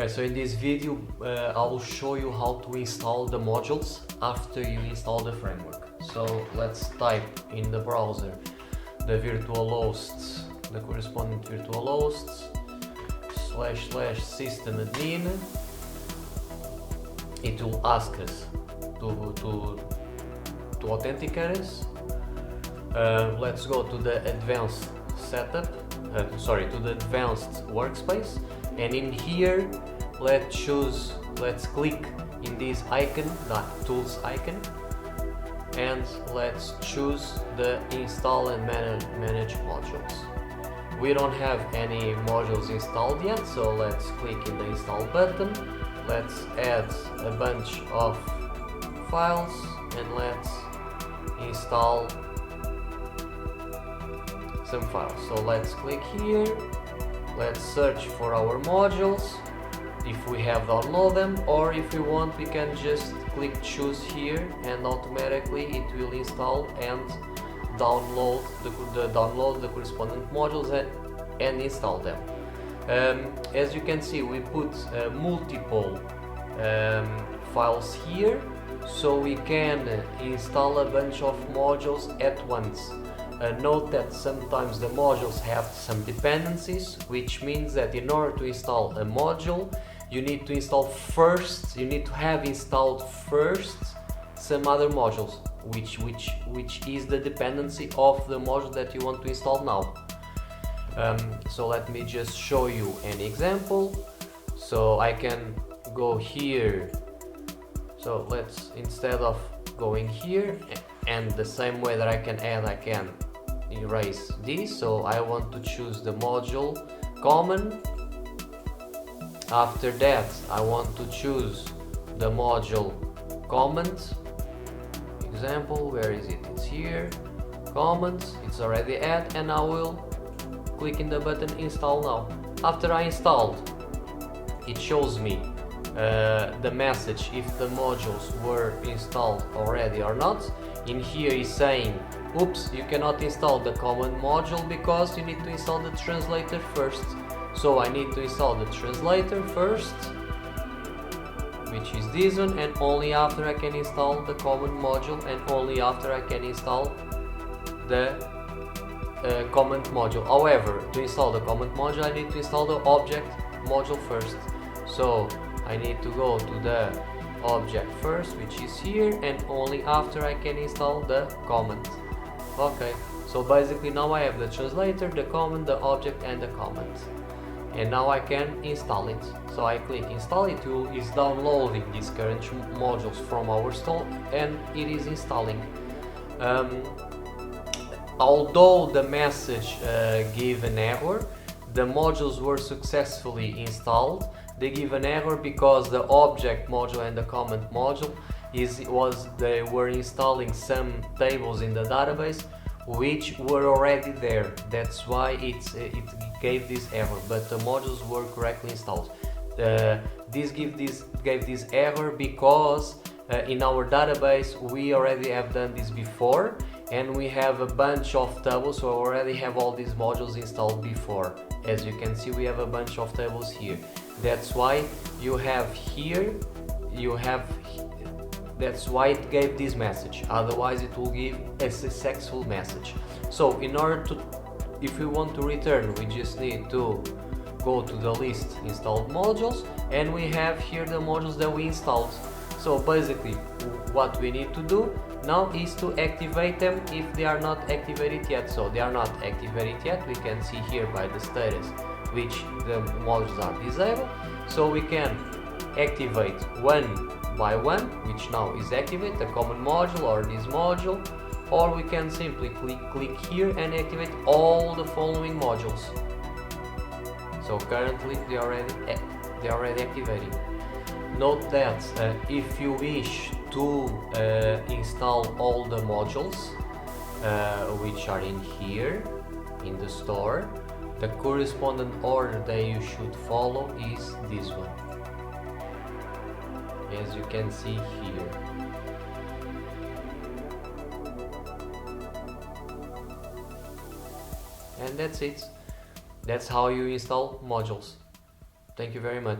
Okay, so in this video I will show you how to install the modules after you install the framework. So let's type in the browser the virtual hosts, the corresponding virtual hosts / system admin. It will ask us to authenticate us. Let's go to the advanced setup, to the advanced workspace, and in here let's click in this icon, that tools icon, and let's choose the install and manage modules. We don't have any modules installed yet, so let's click in the install button. Let's add a bunch of files and let's install some files. So let's click here, let's search for our modules if we have download them, or if we want we can just click choose here and automatically it will install and download the corresponding modules and install them. As you can see, we put multiple files here, so we can install a bunch of modules at once. Note that sometimes the modules have some dependencies, which means that in order to install a module, you need to have installed first some other modules, which is the dependency of the module that you want to install now. So let me just show you an example. So I can go here. So let's, instead of going here and the same way that I can add, I can erase this. So I want to choose the module common. After that I want to choose the module comment. Example, where is it? It's here. Comment, it's already added, and I will click in the button install now. After I installed, it shows me the message if the modules were installed already or not. In here is saying, oops, you cannot install the common module because you need to install the translator first. So I need to install the translator first, which is this one, and only after I can install the common module, and only after I can install the comment module. However, to install the comment module I need to install the object module first. So I need to go to the object first, which is here, and only after I can install the comment. Okay, so basically now I have the translator, the comment, the object and the comment, and now I can install it. So I click install, it is downloading these current modules from our store and it is installing. Although the message gave an error, the modules were successfully installed. They give an error because the object module and the comment module they were installing some tables in the database which were already there. That's why it gave this error, but the modules were correctly installed. This gave this error because in our database we already have done this before, and we have a bunch of tables, so we already have all these modules installed before. As you can see, we have a bunch of tables here. That's why that's why it gave this message. Otherwise it will give a successful message. So in order to, if we want to return, we just need to go to the list installed modules, and we have here the modules that we installed. So basically what we need to do now is to activate them if they are not activated yet. So they are not activated yet. We can see here by the status which the modules are disabled. So we can activate one by one, which now is activated, the common module or this module, or we can simply click here and activate all the following modules. So currently they are already activated. Note that if you wish to install all the modules which are in here in the store, the corresponding order that you should follow is this one, as you can see here. And that's it. That's how you install modules. Thank you very much.